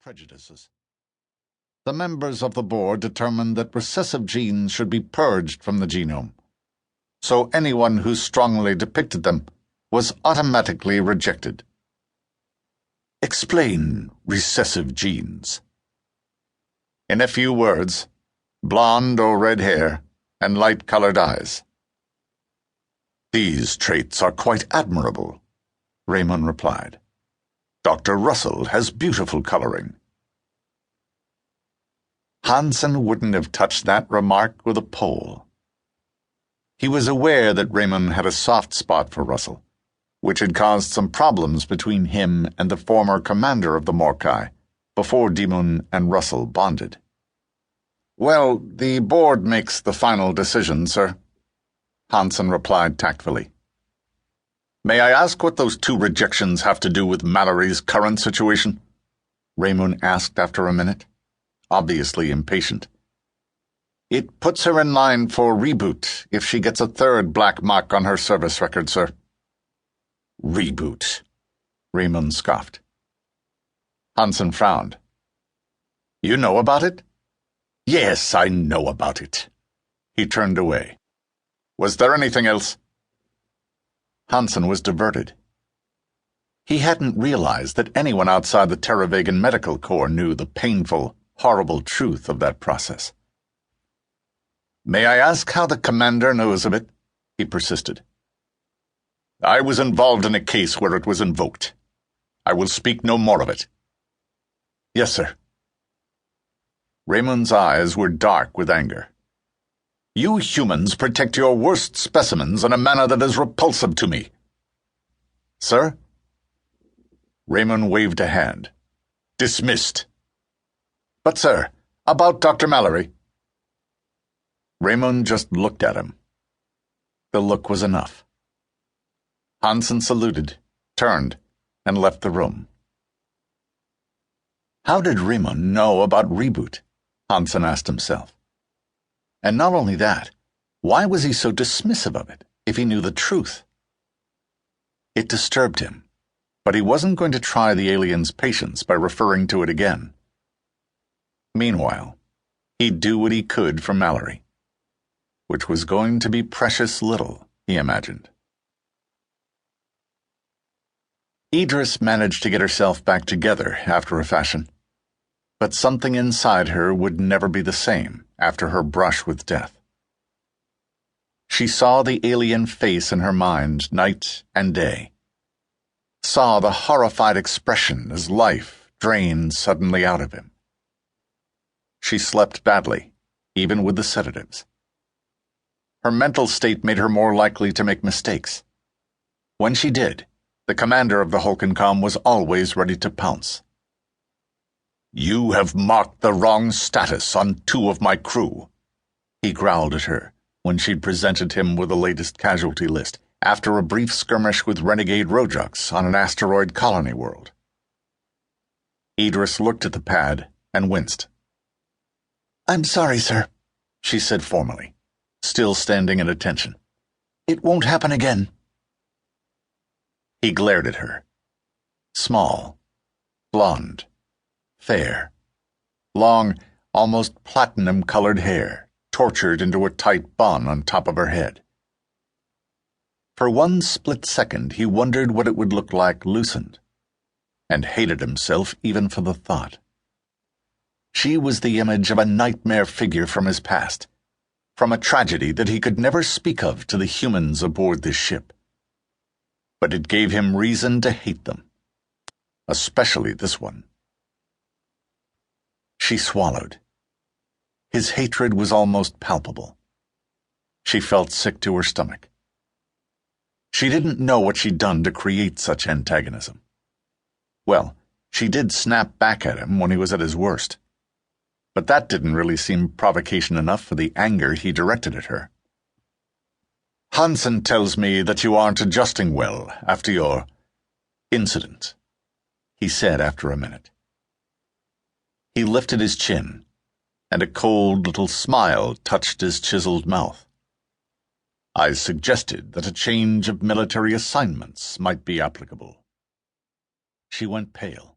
prejudices. The members of the board determined that recessive genes should be purged from the genome, so anyone who strongly depicted them was automatically rejected. Explain recessive genes. In a few words, blonde or red hair and light-colored eyes. These traits are quite admirable, Rhemun replied. Dr. Russell has beautiful coloring. Hansen wouldn't have touched that remark with a pole. He was aware that Rhemun had a soft spot for Russell, which had caused some problems between him and the former commander of the Morcai before Rhemun and Russell bonded. Well, the board makes the final decision, sir, Hansen replied tactfully. May I ask what those 2 rejections have to do with Mallory's current situation? Rhemun asked after a minute, obviously impatient. It puts her in line for reboot if she gets a 3rd black mark on her service record, sir. Reboot, Rhemun scoffed. Hansen frowned. You know about it? Yes, I know about it. He turned away. Was there anything else? Hansen was diverted. He hadn't realized that anyone outside the Terravagan Medical Corps knew the painful, horrible truth of that process. May I ask how the commander knows of it? He persisted. I was involved in a case where it was invoked. I will speak no more of it. Yes, sir. Rhemun's eyes were dark with anger. You humans protect your worst specimens in a manner that is repulsive to me. Sir? Rhemun waved a hand. Dismissed. But, sir, about Dr. Mallory. Rhemun just looked at him. The look was enough. Hansen saluted, turned, and left the room. How did Rhemun know about reboot? Hansen asked himself. And not only that, why was he so dismissive of it if he knew the truth? It disturbed him, but he wasn't going to try the alien's patience by referring to it again. Meanwhile, he'd do what he could for Mallory, which was going to be precious little, he imagined. Edris managed to get herself back together after a fashion, but something inside her would never be the same after her brush with death. She saw the alien face in her mind night and day, saw the horrified expression as life drained suddenly out of him. She slept badly, even with the sedatives. Her mental state made her more likely to make mistakes. When she did, the commander of the Holconcom was always ready to pounce. You have marked the wrong status on 2 of my crew, he growled at her when she'd presented him with the latest casualty list after a brief skirmish with renegade Rojux on an asteroid colony world. Edris looked at the pad and winced. I'm sorry, sir, she said formally, still standing at attention. It won't happen again. He glared at her. Small, blonde, fair, long, almost platinum-colored hair, tortured into a tight bun on top of her head. For one split second he wondered what it would look like loosened, and hated himself even for the thought. She was the image of a nightmare figure from his past, from a tragedy that he could never speak of to the humans aboard this ship. But it gave him reason to hate them, especially this one. She swallowed. His hatred was almost palpable. She felt sick to her stomach. She didn't know what she'd done to create such antagonism. Well, she did snap back at him when he was at his worst, but that didn't really seem provocation enough for the anger he directed at her. Hansen tells me that you aren't adjusting well after your incident, he said after a minute. He lifted his chin, and a cold little smile touched his chiseled mouth. I suggested that a change of military assignments might be applicable. She went pale.